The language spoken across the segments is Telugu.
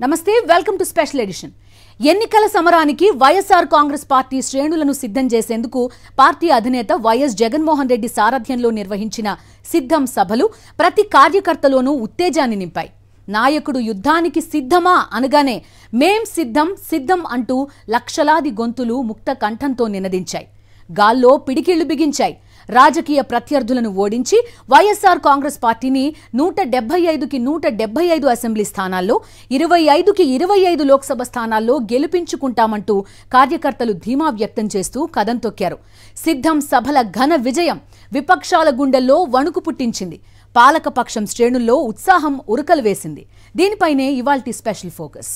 నమస్తే వెల్కమ్ టు స్పెషల్ ఎడిషన్. ఎన్నికల సమరానికి వైఎస్ఆర్ కాంగ్రెస్ పార్టీ శ్రేణులను సిద్ధం చేసేందుకు పార్టీ అధినేత వైఎస్ జగన్మోహన్ రెడ్డి సారథ్యంలో నిర్వహించిన సిద్ధం సభలు ప్రతి కార్యకర్తలోనూ ఉత్తేజాన్ని నింపాయి. నాయకుడు యుద్ధానికి సిద్ధమా అనగానే మేం సిద్ధం సిద్ధం అంటూ లక్షలాది గొంతులు ముక్త కంఠంతో నినదించాయి. గాల్లో పిడికిళ్లు బిగించాయి. రాజకీయ ప్రత్యర్థులను ఓడించి వైఎస్ఆర్ కాంగ్రెస్ పార్టీని 175కి 175 అసెంబ్లీ స్థానాల్లో 25కి 25 లోక్సభ స్థానాల్లో గెలుపించుకుంటామంటూ కార్యకర్తలు ధీమా వ్యక్తం చేస్తూ కదం తొక్కారు. సిద్ధం సభల ఘన విజయం విపక్షాల గుండెల్లో వణుకు పుట్టించింది. పాలకపక్షం శ్రేణుల్లో ఉత్సాహం ఉరకలు వేసింది. దీనిపైనే ఇవాల్టి స్పెషల్ ఫోకస్.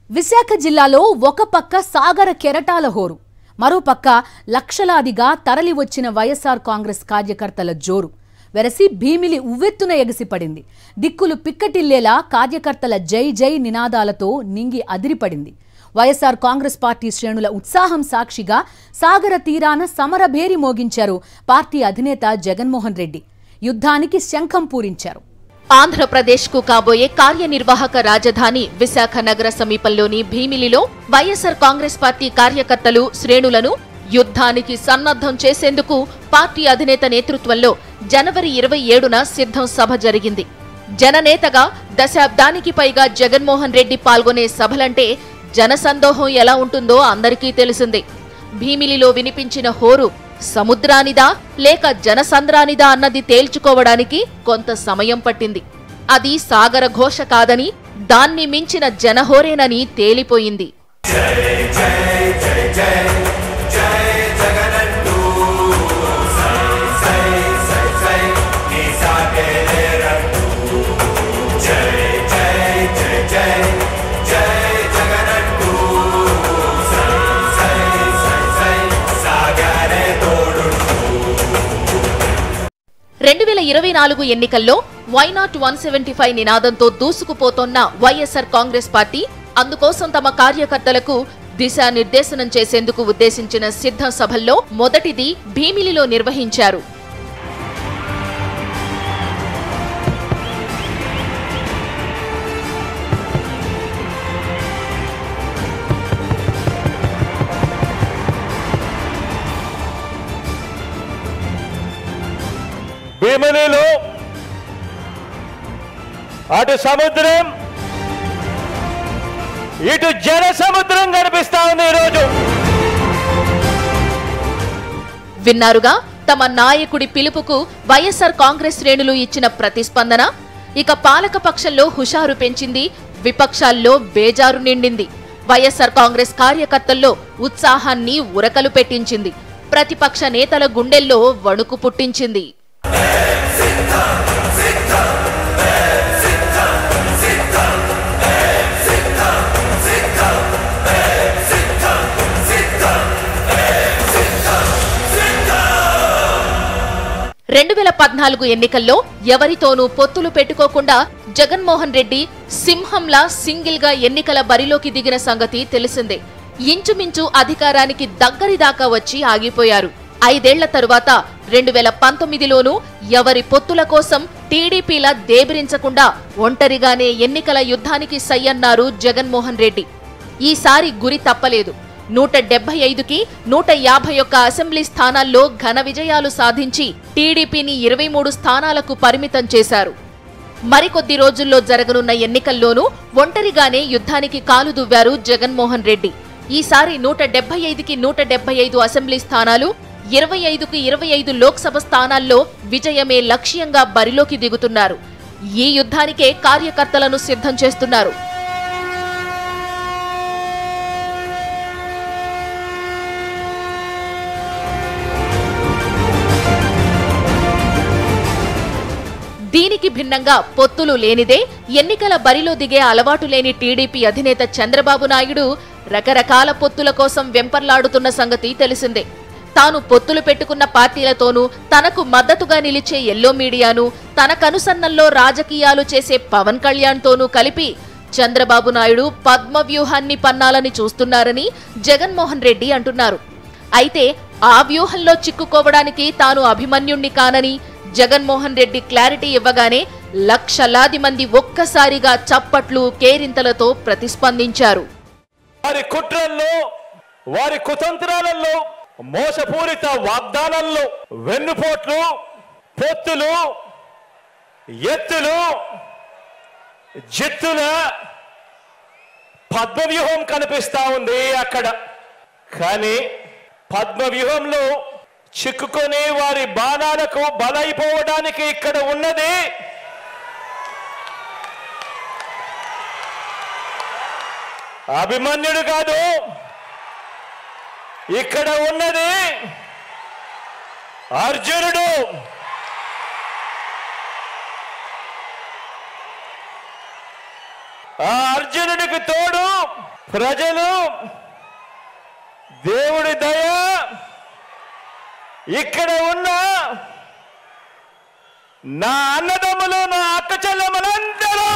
విశాఖ జిల్లాలో ఒక పక్క సాగర కెరటాల హోరు, మరోపక్క లక్షలాదిగా తరలివచ్చిన వైఎస్ఆర్ కాంగ్రెస్ కార్యకర్తల జోరు వెరసి భీమిలి ఉవ్వెత్తున ఎగసిపడింది. దిక్కులు పిక్కటిల్లేలా కార్యకర్తల జై జై నినాదాలతో నింగి అదిరిపడింది. వైఎస్ఆర్ కాంగ్రెస్ పార్టీ శ్రేణుల ఉత్సాహం సాక్షిగా సాగర తీరాన సమరభేరి మోగించారు పార్టీ అధినేత జగన్మోహన్ రెడ్డి. యుద్ధానికి శంఖం పూరించారు. ఆంధ్రప్రదేశ్కు కాబోయే కార్యనిర్వాహక రాజధాని విశాఖ నగర సమీపంలోని భీమిలిలో వైఎస్ఆర్ కాంగ్రెస్ పార్టీ కార్యకర్తలు శ్రేణులను యుద్ధానికి సన్నద్ధం చేసేందుకు పార్టీ అధినేత నేతృత్వంలో జనవరి 27న సిద్ధం సభ జరిగింది. జననేతగా దశాబ్దానికి పైగా జగన్మోహన్ రెడ్డి పాల్గొనే సభలంటే జనసందోహం ఎలా ఉంటుందో అందరికీ తెలిసిందే. భీమిలిలో వినిపించిన హోరు సముద్రానిదా లేక జనసంద్రానిదా అన్నది తేల్చుకోవడానికి కొంత సమయం పట్టింది. అది సాగర ఘోష కాదని, దాన్ని మించిన జనహోరేనని తేలిపోయింది. ఎన్నికల్లో వైనాట్ 175 నినాదంతో దూసుకుపోతోన్న వైఎస్ఆర్ కాంగ్రెస్ పార్టీ అందుకోసం తమ కార్యకర్తలకు దిశానిర్దేశనం చేసేందుకు ఉద్దేశించిన సిద్ధం సభల్లో మొదటిది భీమిలిలో నిర్వహించారు. భీమిలిలో అటు సముద్రం ఇటు జన సముద్రం కనిపిస్తా ఉంది ఈరోజు. విన్నారుగా తమ నాయకుడి పిలుపుకు వైఎస్ఆర్ కాంగ్రెస్ శ్రేణులు ఇచ్చిన ప్రతిస్పందన. ఇక పాలకపక్షంలో హుషారు పెంచింది, విపక్షాల్లో బేజారు నిండింది. వైఎస్ఆర్ కాంగ్రెస్ కార్యకర్తల్లో ఉత్సాహాన్ని ఉరకలు పెట్టించింది. ప్రతిపక్ష నేతల గుండెల్లో వణుకు పుట్టించింది. ఎన్నికల్లో ఎవరితోనూ పొత్తులు పెట్టుకోకుండా జగన్మోహన్ రెడ్డి సింహంలా సింగిల్ గా ఎన్నికల బరిలోకి దిగిన సంగతి తెలిసిందే. ఇంచుమించు అధికారానికి దగ్గరి దాకా వచ్చి ఆగిపోయారు. 5 ఏళ్ల తరువాత 2019లోనూ ఎవరి పొత్తుల కోసం టీడీపీలా దేబిరించకుండా ఒంటరిగానే ఎన్నికల యుద్ధానికి సయ్యన్నారు జగన్మోహన్ రెడ్డి. ఈసారి గురి తప్పలేదు. 175కి 151 అసెంబ్లీ స్థానాల్లో ఘన విజయాలు సాధించి టీడీపీని 23 స్థానాలకు పరిమితం చేశారు. మరికొద్ది రోజుల్లో జరగనున్న ఎన్నికల్లోనూ ఒంటరిగానే యుద్ధానికి కాలు దువ్వారు జగన్మోహన్ రెడ్డి. ఈసారి 175కి 175 అసెంబ్లీ స్థానాలు, 25కి 25 లోక్సభ స్థానాల్లో విజయమే లక్ష్యంగా బరిలోకి దిగుతున్నారు. ఈ యుద్ధానికే కార్యకర్తలను సిద్ధం చేస్తున్నారు. దీనికి భిన్నంగా పొత్తులు లేనిదే ఎన్నికల బరిలో దిగే అలవాటు లేని టీడీపీ అధినేత చంద్రబాబు నాయుడు రకరకాల పొత్తుల కోసం వెంపర్లాడుతున్న సంగతి తెలిసిందే. తాను పొత్తులు పెట్టుకున్న పార్టీలతోనూ తనకు మద్దతుగా నిలిచే ఎల్లో మీడియాను, తనకనుసన్నల్లో రాజకీయాలు చేసే పవన్ కళ్యాణ్తోనూ కలిపి చంద్రబాబు నాయుడు పద్మ వ్యూహాన్ని పన్నాలని చూస్తున్నారని జగన్మోహన్ రెడ్డి అంటున్నారు. అయితే ఆ వ్యూహంలో చిక్కుకోవడానికి తాను అభిమన్యుణ్ణి కానని జగన్మోహన్ రెడ్డి క్లారిటీ ఇవ్వగానే లక్షలాది మంది ఒక్కసారిగా చప్పట్లు కేరింతలతో ప్రతిస్పందించారు. వారి కుట్రల్లో, వారి కుతంత్రాలలో, మోసపూరిత వాగ్దానాల్లో వెన్నుపోట్లు, పొత్తులు, ఎత్తులు, జిత్తుల పద్మవ్యూహం కనిపిస్తా ఉంది అక్కడ. కానీ పద్మవ్యూహంలో చిక్కుకొని వారి బాణాలకు బలైపోవడానికి ఇక్కడ ఉన్నది అభిమన్యుడు కాదు, ఇక్కడ ఉన్నది అర్జునుడు. ఆ అర్జునుడికి తోడు ప్రజలు, దేవుడి దయ, ఇక్కడ ఉన్న నా అన్నదమ్ములు, నా అక్క చెల్లెమ్మలందరూ.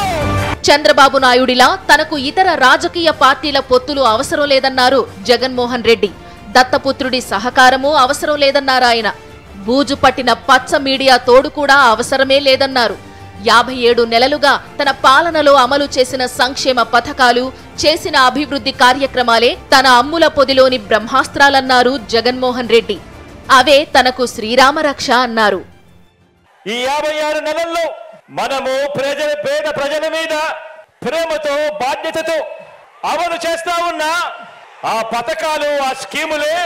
చంద్రబాబు నాయుడిలా తనకు ఇతర రాజకీయ పార్టీల పొత్తులు అవసరం లేదన్నారు జగన్మోహన్ రెడ్డి. దత్తపుత్రుడి సహకారము అవసరం లేదన్నారు ఆయన. బూజు పట్టిన పచ్చ మీడియా తోడు కూడా అవసరమే లేదన్నారు. 57 నెలలుగా తన పాలనలో అమలు చేసిన సంక్షేమ పథకాలు, చేసిన అభివృద్ధి కార్యక్రమాలే తన అమ్ముల పొదిలోని బ్రహ్మాస్త్రాలన్నారు జగన్మోహన్ రెడ్డి. అవే తనకు శ్రీరామరక్ష అన్నారు. ఈ 56 నెలల్లో మనము పేద ప్రజల మీద ప్రేమతో, బాధ్యతతో అమలు చేస్తా ఉన్న ఆ పథకాలు, ఆ స్కీములే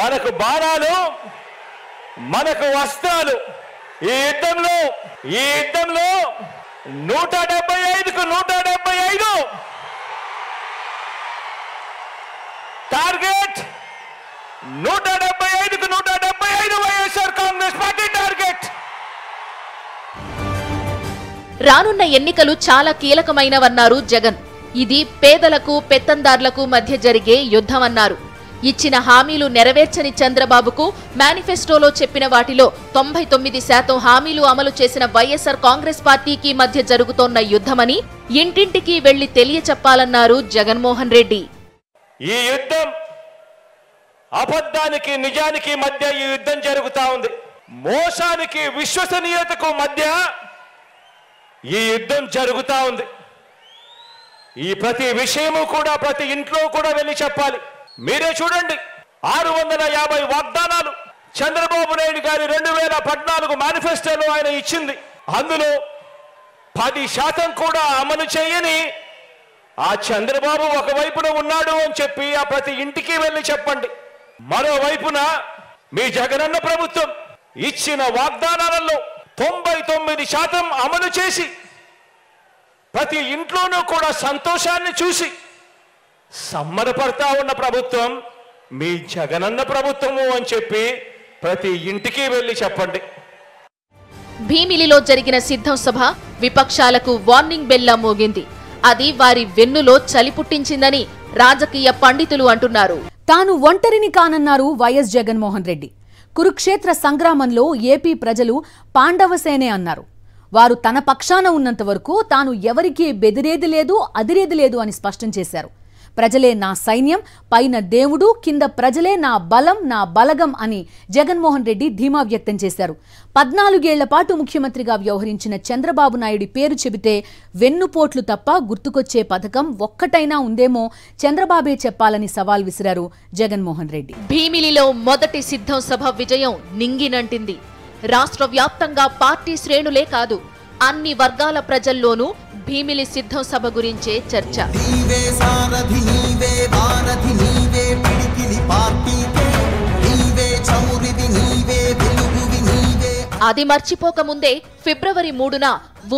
మనకు బాణాలు, మనకు వస్త్రాలు. ఈ యుద్ధంలో 175కు 175 టార్గెట్, 175కు 175 వైఎస్ఆర్ కాంగ్రెస్ పార్టీ టార్గెట్. రానున్న ఎన్నికలు చాలా కీలకమైనవన్నారు జగన్. ఇది పేదలకు, పెత్తందార్లకు మధ్య జరిగే యుద్ధమన్నారు. ఇచ్చిన హామీలు నెరవేర్చని చంద్రబాబుకు మేనిఫెస్టోలో చెప్పిన వాటిలో 99% హామీలు అమలు చేసిన వైఎస్ఆర్ కాంగ్రెస్ పార్టీకి మధ్య జరుగుతోన్న యుద్ధమని ఇంటింటికి వెళ్లి తెలియచెప్పాలన్నారు జగన్మోహన్ రెడ్డి. ఈ యుద్ధం అబద్ధానికి, నిజానికి మధ్య ఈ యుద్ధం జరుగుతా ఉంది. మోసానికి, విశ్వసనీయతకు మధ్య ఈ యుద్ధం జరుగుతా ఉంది. ఈ ప్రతి విషయము కూడా ప్రతి ఇంట్లో కూడా వెళ్ళి చెప్పాలి. మీరే చూడండి, 650 వాగ్దానాలు చంద్రబాబు నాయుడు గారి 2014 మేనిఫెస్టోలో ఆయన ఇచ్చింది. అందులో 10% కూడా అమలు చేయని ఆ చంద్రబాబు ఒకవైపున ఉన్నాడు అని చెప్పి ఆ ప్రతి ఇంటికి వెళ్ళి చెప్పండి. మరోవైపున మీ జగనన్న ప్రభుత్వం ఇచ్చిన వాగ్దానాలలో 99% అమలు చేసి ప్రతి ఇంట్లోనూ కూడా సంతోషాన్ని చూసి సమ్మరపడతా ఉన్న ప్రభుత్వం మీ జగనన్న ప్రభుత్వము అని చెప్పి ప్రతి ఇంటికి వెళ్ళి చెప్పండి. భీమిలిలో జరిగిన సిద్ధం సభ విపక్షాలకు వార్నింగ్ బెల్లా మోగింది. అది వారి వెన్నులో చలి పుట్టించిందని రాజకీయ పండితులు అంటున్నారు. తాను ఒంటరిని కానన్నారు వైఎస్ జగన్మోహన్ రెడ్డి. కురుక్షేత్ర సంగ్రామంలో ఏపీ ప్రజలు పాండవసేనే అన్నారు. వారు తన పక్షాన ఉన్నంత వరకు తాను ఎవరికీ బెదిరేది లేదు, అదిరేది లేదు అని స్పష్టం చేశారు. ప్రజలే నా సైన్యం, పైన దేవుడు, కింద ప్రజలే నా బలం, నా బలగం అని జగన్మోహన్ రెడ్డి ధీమా వ్యక్తం చేశారు. 14 ఏళ్ల పాటు ముఖ్యమంత్రిగా వ్యవహరించిన చంద్రబాబు నాయుడి పేరు చెబితే వెన్నుపోట్లు తప్ప గుర్తుకొచ్చే పథకం ఒక్కటైనా ఉందేమో చంద్రబాబే చెప్పాలని సవాల్ విసిరారు జగన్మోహన్ రెడ్డి. భీమిలిలో మొదటి సిద్ధం సభ విజయం నింగినంటింది. రాష్ట్ర వ్యాప్తంగా పార్టీ శ్రేణులే కాదు, అన్ని వర్గాల ప్రజల్లోనూ భీమిలి సిద్ధం సభ గురించే చర్చ. అది మర్చిపోకముందే ఫిబ్రవరి 3న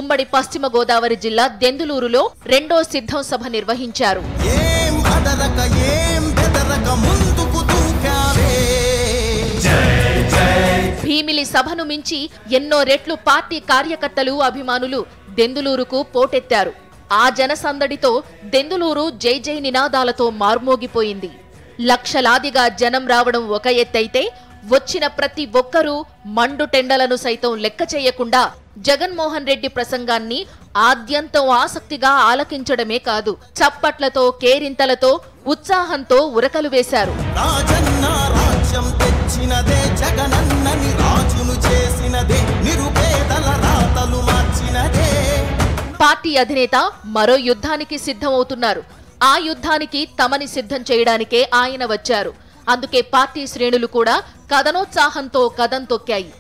ఉమ్మడి పశ్చిమ గోదావరి జిల్లా దెందులూరులో రెండో సిద్ధం సభ నిర్వహించారు. భీమిలి సభను మించి ఎన్నో రెట్లు పార్టీ కార్యకర్తలు, అభిమానులు దెందులూరుకు పోటెత్తారు. ఆ జనసందడితో దెందులూరు జై జై నినాదాలతో మార్మోగిపోయింది. లక్షలాదిగా జనం రావడం ఒక ఎత్తైతే వచ్చిన ప్రతి ఒక్కరూ మండుటెండలను సైతం లెక్క చేయకుండా జగన్మోహన్ రెడ్డి ప్రసంగాన్ని ఆద్యంతం ఆసక్తిగా ఆలకించడమే కాదు, చప్పట్లతో, కేరింతలతో, ఉత్సాహంతో ఉరకలు వేశారు. తెచ్చినదే జగనన్నని రాజును చేసినదే నిరుపేదల రాతలు పార్టీ అధినేత మరో యుద్ధానికి సిద్ధమవుతున్నారు. ఆ యుద్ధానికి తమని సిద్ధం చేయడానికే ఆయన వచ్చారు. అందుకే పార్టీ శ్రేణులు కూడా కథనోత్సాహంతో కదం తొక్కాయి.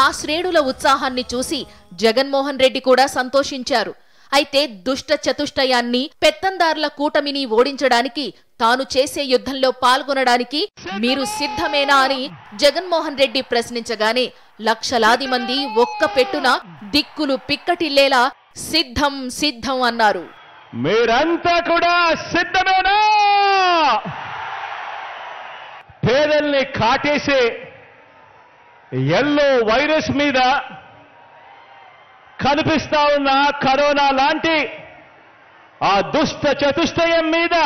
ఆ శ్రేణుల ఉత్సాహాన్ని చూసి జగన్మోహన్ రెడ్డి కూడా సంతోషించారు. అయితే దుష్ట చతుష్టయాన్ని, పెత్తందారుల కూటమిని ఓడించడానికి తాను చేసే యుద్ధంలో పాల్గొనడానికి మీరు సిద్ధమేనా అని జగన్మోహన్ రెడ్డి ప్రశ్నించగానే లక్షలాది మంది ఒక్క పెట్టున దిక్కులు పిక్కటిల్లేలా సిద్ధం సిద్ధం అన్నారు. మీరంతా కూడా సిద్ధమేనా? పేదల్ని కాటేసే ఎల్లో వైరస్ మీద, కనిపిస్తా ఉన్న కరోనా లాంటి ఆ దుష్ట చతుష్టయం మీద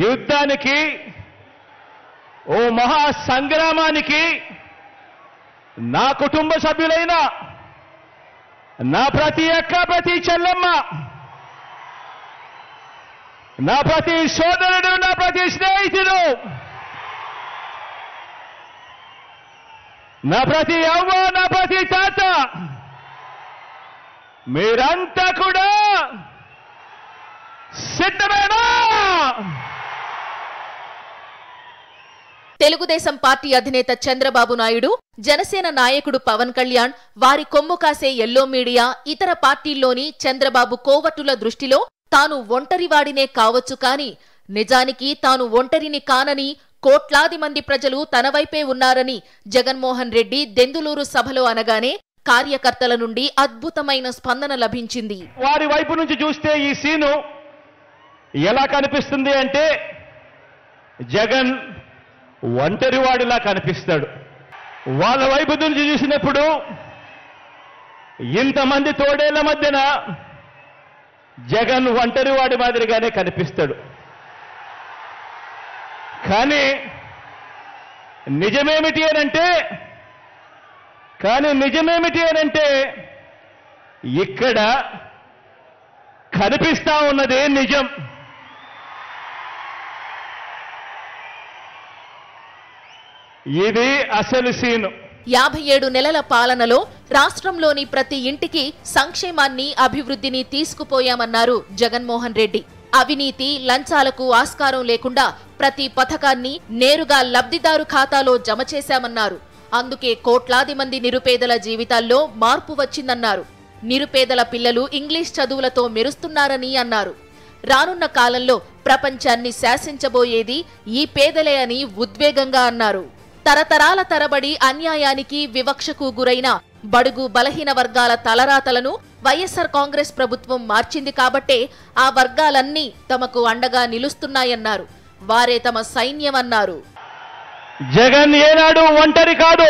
యుద్ధానికి, ఓ మహా సంగ్రామానికి నా కుటుంబ సభ్యులైన నా ప్రతి అక్క, ప్రతి చెల్లెమ్మ, నా ప్రతి సోదరుడు, నా ప్రతి స్నేహితుడు, నా ప్రతి అవ్వ, నా ప్రతి తాత, మీరంతా కూడా సిద్ధమేనా? తెలుగుదేశం పార్టీ అధినేత చంద్రబాబు నాయుడు, జనసేన నాయకుడు పవన్ కళ్యాణ్, వారి కొమ్ము కాసే ఎల్లో మీడియా, ఇతర పార్టీల్లోని చంద్రబాబు కోవటుల దృష్టిలో తాను ఒంటరివాడినే కావచ్చు, కానీ నిజానికి తాను ఒంటరిని కానని, కోట్లాది మంది ప్రజలు తన వైపే ఉన్నారని జగన్మోహన్ రెడ్డి దెందులూరు సభలో అనగానే కార్యకర్తల నుండి అద్భుతమైన స్పందన లభించింది. వారి వైపు నుంచి చూస్తే ఈ సీను ఎలా కనిపిస్తుంది అంటే, జగన్ ఒంటరివాడిలా కనిపిస్తాడు. వాళ్ళ వైపు నుంచి చూసినప్పుడు ఇంతమంది తోడేళ్ల మధ్యన జగన్ ఒంటరివాడి మాదిరిగానే కనిపిస్తాడు. కానీ నిజమేమిటి అనంటే ఇక్కడ కనిపిస్తా ఉన్నదే నిజం. ఇది అసలు సీను. 57 నెలల పాలనలో రాష్ట్రంలోని ప్రతి ఇంటికి సంక్షేమాన్ని, అభివృద్ధిని తీసుకుపోయామన్నారు జగన్మోహన్ రెడ్డి. అవినీతి, లంచాలకు ఆస్కారం లేకుండా ప్రతి పథకాన్ని నేరుగా లబ్ధిదారు ఖాతాలో జమ చేశామన్నారు. అందుకే కోట్లాది మంది నిరుపేదల జీవితాల్లో మార్పు వచ్చిందన్నారు. నిరుపేదల పిల్లలు ఇంగ్లీష్ చదువులతో మెరుస్తున్నారని అన్నారు. రానున్న కాలంలో ప్రపంచాన్ని శాసించబోయేది ఈ పేదలే అని ఉద్వేగంగా అన్నారు. తరతరాల తరబడి అన్యాయానికి, వివక్షకు గురైన బడుగు బలహీన వర్గాల తలరాతలను వైఎస్ఆర్ కాంగ్రెస్ ప్రభుత్వం మార్చింది కాబట్టే ఆ వర్గాలన్నీ తమకు అండగా నిలుస్తున్నాయన్నారు. వారే తమ సైన్యమన్నారు. జగన్ ఏనాడు ఒంటరి కాదు.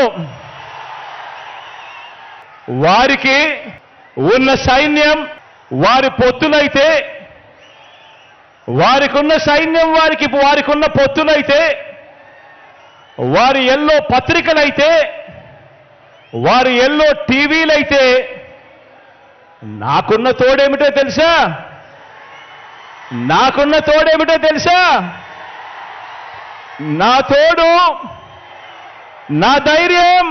వారికి ఉన్న సైన్యం వారి పొత్తులైతే, వారికున్న సైన్యం వారికున్న పొత్తులైతే, వారి ఎల్లో పత్రికలైతే, వారి ఎల్లో టీవీలైతే, నాకున్న తోడేమిటో తెలుసా? నా తోడు, నా ధైర్యం,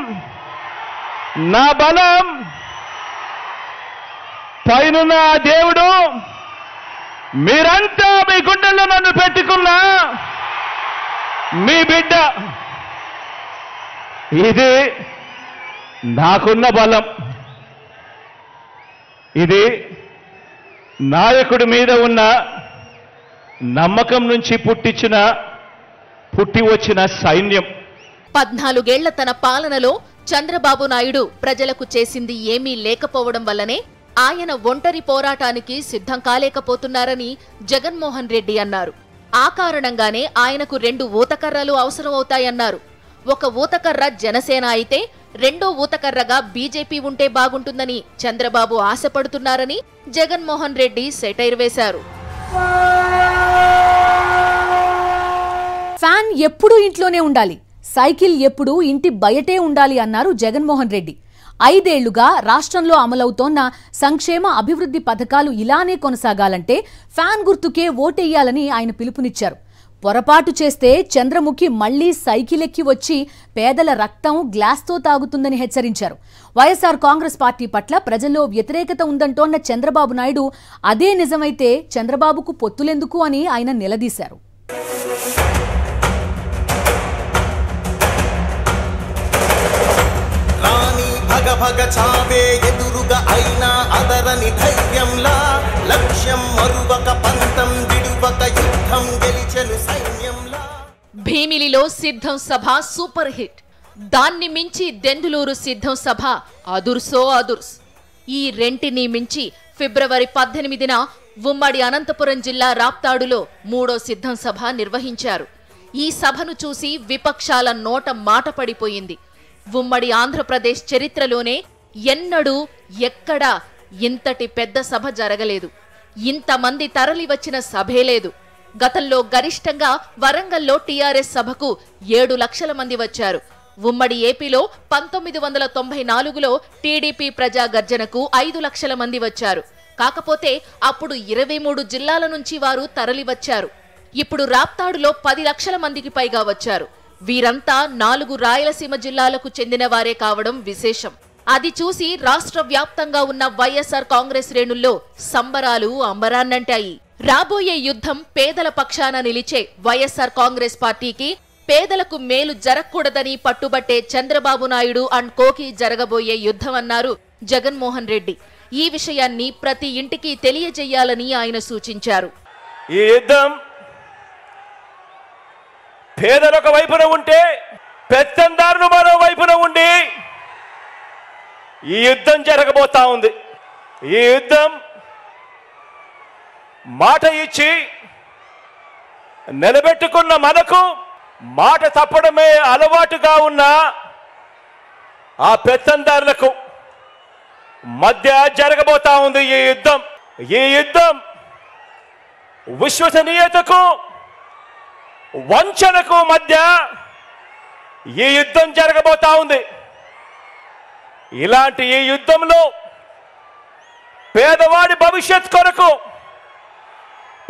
నా బలం, పైనున్న ఆ దేవుడు, మీరంతా మీ గుండెల్లో నన్ను పెట్టుకున్న మీ బిడ్డ. ఇది నాకున్న బలం. ఇది నాయకుడి మీద ఉన్న నమ్మకం నుంచి పుట్టి వచ్చిన సైన్యం. 14 ఏళ్ల తన పాలనలో చంద్రబాబు నాయుడు ప్రజలకు చేసింది ఏమీ లేకపోవడం వల్లనే ఆయన ఒంటరి పోరాటానికి సిద్ధం కాలేకపోతున్నారని జగన్మోహన్ రెడ్డి అన్నారు. ఆ కారణంగానే ఆయనకు 2 ఊతకర్రలు అవసరమవుతాయన్నారు. ఒక ఊతకర్ర జనసేన అయితే రెండో ఊతకర్రగా బీజేపీ ఉంటే బాగుంటుందని చంద్రబాబు ఆశపడుతున్నారని జగన్మోహన్ రెడ్డి సెటైర్ వేశారు. ఫ్యాన్ ఎప్పుడూ ఇంట్లోనే ఉండాలి, సైకిల్ ఎప్పుడూ ఇంటి బయటే ఉండాలి అన్నారు జగన్మోహన్ రెడ్డి. 5 ఏళ్లుగా రాష్ట్రంలో అమలవుతోన్న సంక్షేమ, అభివృద్ధి పథకాలు ఇలానే కొనసాగాలంటే ఫ్యాన్ గుర్తుకే ఓటెయ్యాలని ఆయన పిలుపునిచ్చారు. పొరపాటు చేస్తే చంద్రముఖి మళ్లీ సైకిల్ ఎక్కి వచ్చి పేదల రక్తం గ్లాస్తో తాగుతుందని హెచ్చరించారు. వైఎస్ఆర్ కాంగ్రెస్ పార్టీ పట్ల ప్రజల్లో వ్యతిరేకత ఉందంటోన్న చంద్రబాబు నాయుడు అదే నిజమైతే చంద్రబాబుకు పొత్తులెందుకు అని ఆయన నిలదీశారు. భగ చావే ఎదురుగా అయినా అదరని ధైర్యంలా లక్ష్యం మరువక పంతం విడువక యుద్ధం గెలిచెను సైన్యంలా. భీమిలిలో సిద్ధం సభ సూపర్ హిట్. దాన్ని మించి దెందులూరు సిద్ధం సభ అదుర్సో అదుర్స్. ఈ రెంటిని మించి ఫిబ్రవరి 18న ఉమ్మడి అనంతపురం జిల్లా రాప్తాడులో 3వ సిద్ధం సభ నిర్వహించారు. ఈ సభను చూసి విపక్షాల నోట మాట పడిపోయింది. ఉమ్మడి ఆంధ్రప్రదేశ్ చరిత్రలోనే ఎన్నడూ ఎక్కడా ఇంతటి పెద్ద సభ జరగలేదు. ఇంతమంది తరలివచ్చిన సభే లేదు. గతంలో గరిష్టంగా వరంగల్లో టీఆర్ఎస్ సభకు 7 లక్షల మంది వచ్చారు. ఉమ్మడి ఏపీలో 1994లో టీడీపీ ప్రజా గర్జనకు 5 లక్షల మంది వచ్చారు. కాకపోతే అప్పుడు 23 జిల్లాల నుంచి వారు తరలివచ్చారు. ఇప్పుడు రాప్తాడులో 10 లక్షల మందికి పైగా వచ్చారు. వీరంతా 4 రాయలసీమ జిల్లాలకు చెందిన వారే కావడం విశేషం. అది చూసి రాష్ట్ర వ్యాప్తంగా ఉన్న వైఎస్ఆర్ కాంగ్రెస్ శ్రేణుల్లో సంబరాలు అంబరాన్నంటాయి. రాబోయే యుద్ధం పేదల పక్షాన నిలిచే వైఎస్ఆర్ కాంగ్రెస్ పార్టీకి పేదలకు మేలు జరగకూడదని పట్టుబట్టే చంద్రబాబు నాయుడు అండ్ కోకి జరగబోయే యుద్ధం అన్నారు జగన్మోహన్ రెడ్డి. ఈ విషయాన్ని ప్రతి ఇంటికి తెలియజేయాలని ఆయన సూచించారు. ఈ యుద్ధం పేదలొక వైపున ఉంటే పెత్తందారులు మరో వైపున ఉండి ఈ యుద్ధం జరగబోతా ఉంది. ఈ యుద్ధం మాట ఇచ్చి నిలబెట్టుకున్న మనకు మాట తప్పడమే అలవాటుగా ఉన్న ఆ పెత్తందారులకు మధ్య జరగబోతా ఉంది ఈ యుద్ధం. ఈ యుద్ధం విశ్వసనీయతకు వంచనకు మధ్య ఈ యుద్ధం జరగబోతా ఉంది. ఇలాంటి ఈ యుద్ధంలో పేదవాడి భవిష్యత్ కొరకు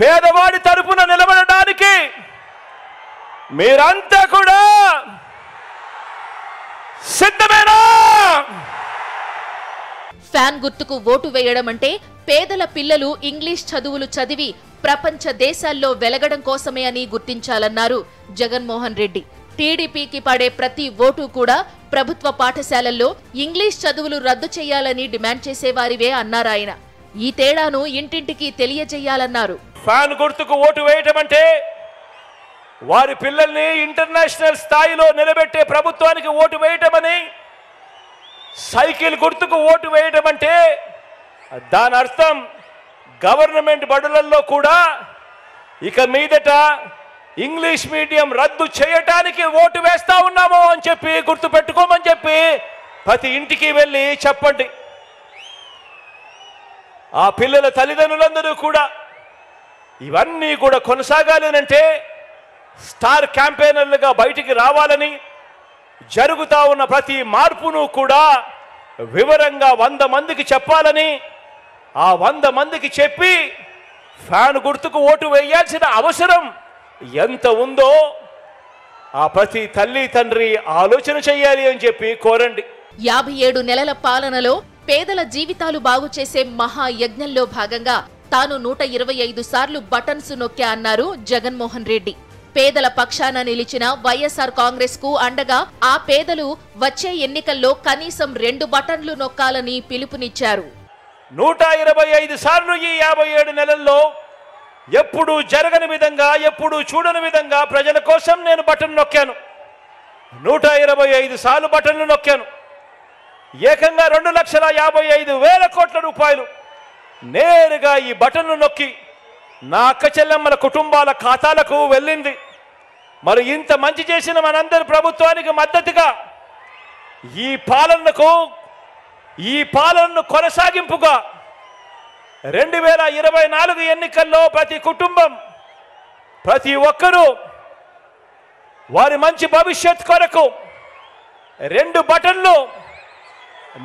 పేదవాడి తరపున నిలబడడానికి మీరంతా కూడా సిద్ధమేనా? ఫ్యాన్ గుర్తుకు ఓటు వేయడం అంటే పేదల పిల్లలు ఇంగ్లీష్ చదువులు చదివి ప్రపంచ దేశాల్లో వెలగడం కోసమే అని గుర్తించాలన్నారు జగన్మోహన్ రెడ్డి. టీడీపీకి పడే ప్రతి ఓటు కూడా ప్రభుత్వ పాఠశాలల్లో ఇంగ్లీష్ చదువులు రద్దు చేయాలని డిమాండ్ చేసేవారివే అన్నారాయన. ఈ తేడాను ఇంటింటికి తెలియజేయాలన్నారు. ఫ్యాన్ గుర్తుకు ఓటు వేయటం అంటే వారి పిల్లల్ని ఇంటర్నేషనల్ స్థాయిలో నిలబెట్టే ప్రభుత్వానికి ఓటు వేయటమని, సైకిల్ గుర్తుకు ఓటు వేయటం అంటే దాని అర్థం గవర్నమెంట్ బడులలో కూడా ఇక మీదట ఇంగ్లీష్ మీడియం రద్దు చేయటానికి ఓటు వేస్తా ఉన్నామో అని చెప్పి గుర్తు పెట్టుకోమని చెప్పి ప్రతి ఇంటికి వెళ్ళి చెప్పండి. ఆ పిల్లల తల్లిదండ్రులందరూ కూడా ఇవన్నీ కూడా కొనసాగాలనంటే స్టార్ క్యాంపెయినర్లుగా బయటికి రావాలని, జరుగుతా ఉన్న ప్రతి మార్పును కూడా వివరంగా 100 మందికి చెప్పాలని, ఆ 100 మందికి చెప్పి ఫ్యాన్ గుర్తుకు ఓటు వేయాల్సిన అవసరం ఎంత ఉందో ఆ ప్రతి తల్లి తండ్రి ఆలోచన చేయాలి అని చెప్పి కోరండి. 57 నెలల పాలనలో పేదల జీవితాలు బాగు చేసే మహాయజ్ఞంలో భాగంగా తాను 125 సార్లు బటన్స్ నొక్కా అన్నారు జగన్మోహన్ రెడ్డి. పేదల పక్షాన నిలిచిన వైఎస్ఆర్ కాంగ్రెస్ కు అండగా ఆ పేదలు వచ్చే ఎన్నికల్లో కనీసం 2 బటన్లు నొక్కాలని పిలుపునిచ్చారు. 125 సార్లు ఈ 57 నెలల్లో ఎప్పుడూ జరగని విధంగా, ఎప్పుడూ చూడని విధంగా ప్రజల కోసం నేను బటన్ నొక్కాను. 125 సార్లు బటన్లు నొక్కాను. ఏకంగా 2,55,000 కోట్ల రూపాయలు నేరుగా ఈ బటన్లు నొక్కి నా అక్క చెల్లెమ్మల కుటుంబాల ఖాతాలకు వెళ్ళింది. మరి ఇంత మంచి చేసిన మనందరి ప్రభుత్వానికి మద్దతుగా ఈ పాలనను కొనసాగింపుగా 2024 ఎన్నికల్లో ప్రతి కుటుంబం, ప్రతి ఒక్కరూ వారి మంచి భవిష్యత్ కొరకు 2 బటన్లు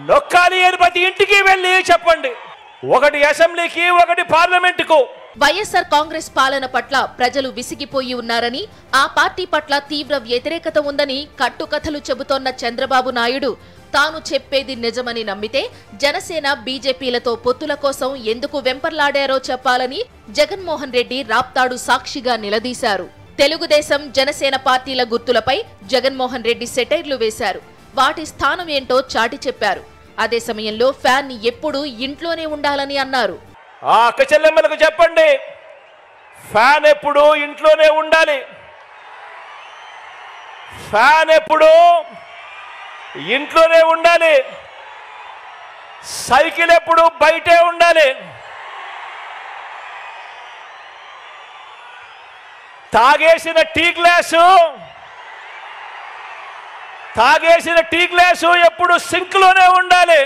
నొక్కాలి అని ప్రతి ఇంటికి వెళ్ళి చెప్పండి. ఒకటి అసెంబ్లీకి, ఒకటి పార్లమెంటుకు. వైఎస్ఆర్ కాంగ్రెస్ పాలన పట్ల ప్రజలు విసిగిపోయి ఉన్నారని, ఆ పార్టీ పట్ల తీవ్ర వ్యతిరేకత ఉందని కట్టుకథలు చెబుతోన్న చంద్రబాబు నాయుడు తాను చెప్పేది నిజమని నమ్మితే జనసేన బీజేపీలతో పొత్తుల కోసం ఎందుకు వెంపర్లాడారో చెప్పాలని జగన్మోహన్ రెడ్డి రాప్తాడు సాక్షిగా నిలదీశారు. తెలుగుదేశం, జనసేన పార్టీల గుర్తులపై జగన్మోహన్ రెడ్డి సెటైర్లు వేశారు. వాటి స్థానం ఏంటో చాటి చెప్పారు. అదే సమయంలో ఫ్యాన్ ఎప్పుడూ ఇంట్లోనే ఉండాలని అన్నారు. ఆ అక్క చెల్లెమ్మలకు చెప్పండి, ఫ్యాన్ ఎప్పుడు ఇంట్లోనే ఉండాలి, ఫ్యాన్ ఎప్పుడు ఇంట్లోనే ఉండాలి, సైకిల్ ఎప్పుడు బయటే ఉండాలి, తాగేసిన టీ గ్లాసు ఎప్పుడు సింక్లోనే ఉండాలి.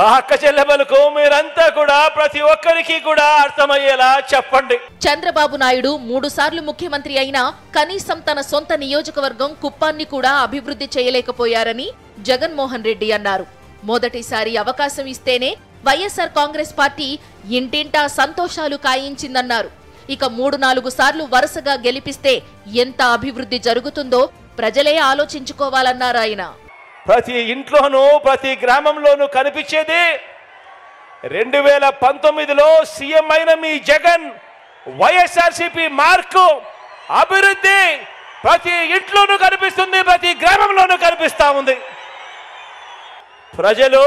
ఆ అక్క చెల్లెమ్మలకు మీరంతా కూడా ప్రతి ఒక్కరికి కూడా అర్థమయ్యేలా చెప్పండి. చంద్రబాబు నాయుడు 3 సార్లు ముఖ్యమంత్రి అయినా కనీసం తన సొంత నియోజకవర్గం కుప్పాన్ని కూడా అభివృద్ధి చేయలేకపోయారని జగన్మోహన్ రెడ్డి అన్నారు. మొదటిసారి అవకాశం ఇస్తేనే వైఎస్ఆర్ కాంగ్రెస్ పార్టీ ఇంటింటా సంతోషాలు కాయించిందన్నారు. ఇక 3-4 సార్లు వరుసగా గెలిపిస్తే ఎంత అభివృద్ధి జరుగుతుందో ప్రజలే ఆలోచించుకోవాలన్నారు ఆయన. ప్రతి ఇంట్లోనూ ప్రతి గ్రామంలోనూ కనిపించేది 2019లో సీఎం అయిన మీ జగన్ వైఎస్ఆర్సీపీ మార్కు అభివృద్ధి ప్రతి ఇంట్లోనూ కనిపిస్తుంది, ప్రతి గ్రామంలోనూ కనిపిస్తా ఉంది. ప్రజలు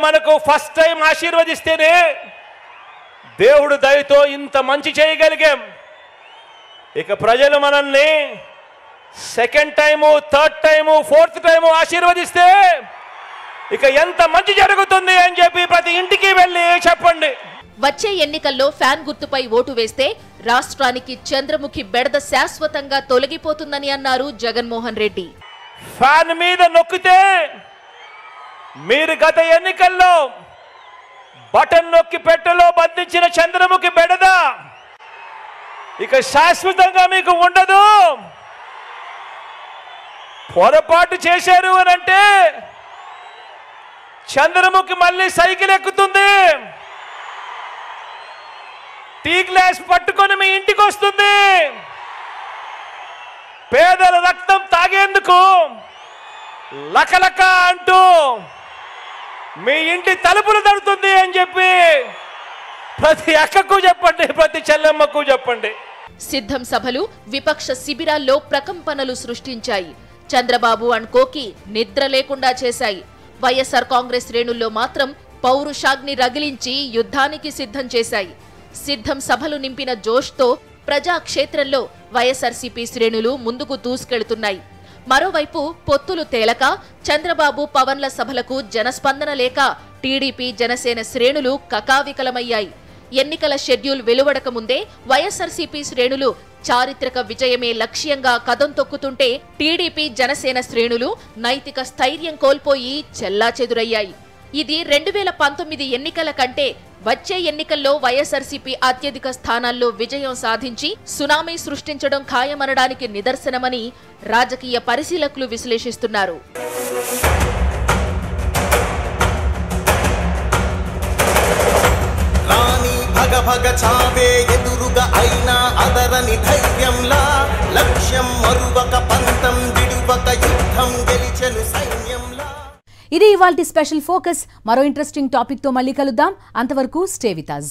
మనకు ఫస్ట్ టైం ఆశీర్వదిస్తేనే దేవుడు దయతో ఇంత మంచి చేయగలిగాం. ఇక ప్రజలు మనల్ని second time, third time, fourth time ఆశీర్వదిస్తే ఇక ఎంత మంచి జరుగుతుంది అని చెప్పి ప్రతి ఇంటికి వెళ్ళి చెప్పండి. వచ్చే ఎన్నికల్లో ఫ్యాన్ గుర్తుపై ఓటు వేస్తే రాష్ట్రానికి చంద్రముఖి బెడద శాశ్వతంగా తొలగిపోతుందని అన్నారు జగన్మోహన్ రెడ్డి. ఫ్యాన్ మీద నొక్కితే మీరు గత ఎన్నికల్లో బటన్ నొక్కి పెట్టెలో బంధించిన చంద్రముఖి బెడద ఇక శాశ్వతంగా మీకు ఉండదు. పొరపాటు చేశారు అని అంటే చంద్రముఖి మళ్ళీ సైకిల్ ఎక్కుతుంది, టీ గ్లాస్ పట్టుకొని మీ ఇంటికి వస్తుంది, పేదల రక్తం తాగేందుకు లకలక అంటూ మీ ఇంటి తలుపులు తడుతుంది అని చెప్పి ప్రతి అక్కకు చెప్పండి, ప్రతి చెల్లెమ్మకు చెప్పండి. సిద్ధం సభలు విపక్ష శిబిరాల్లో ప్రకంపనలు సృష్టించాయి. చంద్రబాబు అండ్ కోకి నిద్ర లేకుండా చేశాయి. వైఎస్ఆర్ కాంగ్రెస్ శ్రేణుల్లో మాత్రం పౌరుషాగ్ని రగిలించి యుద్ధానికి సిద్ధం చేశాయి. సిద్ధం సభలు నింపిన జోష్తో ప్రజాక్షేత్రంలో వైఎస్ఆర్సీపీ శ్రేణులు ముందుకు దూసుకెళ్తున్నాయి. మరోవైపు పొత్తులు తేలక చంద్రబాబు, పవన్ల సభలకు జనస్పందన లేక టీడీపీ, జనసేన శ్రేణులు కకావికలమయ్యాయి. ఎన్నికల షెడ్యూల్ వెలువడక ముందే వైఎస్ఆర్సీపీ శ్రేణులు చారిత్రక విజయమే లక్ష్యంగా కదం తొక్కుతుంటే టీడీపీ, జనసేన శ్రేణులు నైతిక స్థైర్యం కోల్పోయి చెల్లాచెదురయ్యాయి. ఇది 2019 ఎన్నికల కంటే వచ్చే ఎన్నికల్లో వైఎస్ఆర్సీపీ అత్యధిక స్థానాల్లో విజయం సాధించి సునామీ సృష్టించడం ఖాయమనడానికి నిదర్శనమని రాజకీయ పరిశీలకులు విశ్లేషిస్తున్నారు. భగ చావే ఎదురుగా అయినా అదరని ధైర్యంలా, లక్ష్యం మరువక పంతం విడువక యుద్ధం గెలిచెను సైన్యంలా. ఇది ఇవాల్టి స్పెషల్ ఫోకస్. మరో ఇంట్రెస్టింగ్ టాపిక్ తో మళ్ళీ కలుద్దాం. అంతవరకు స్టే విత్ us.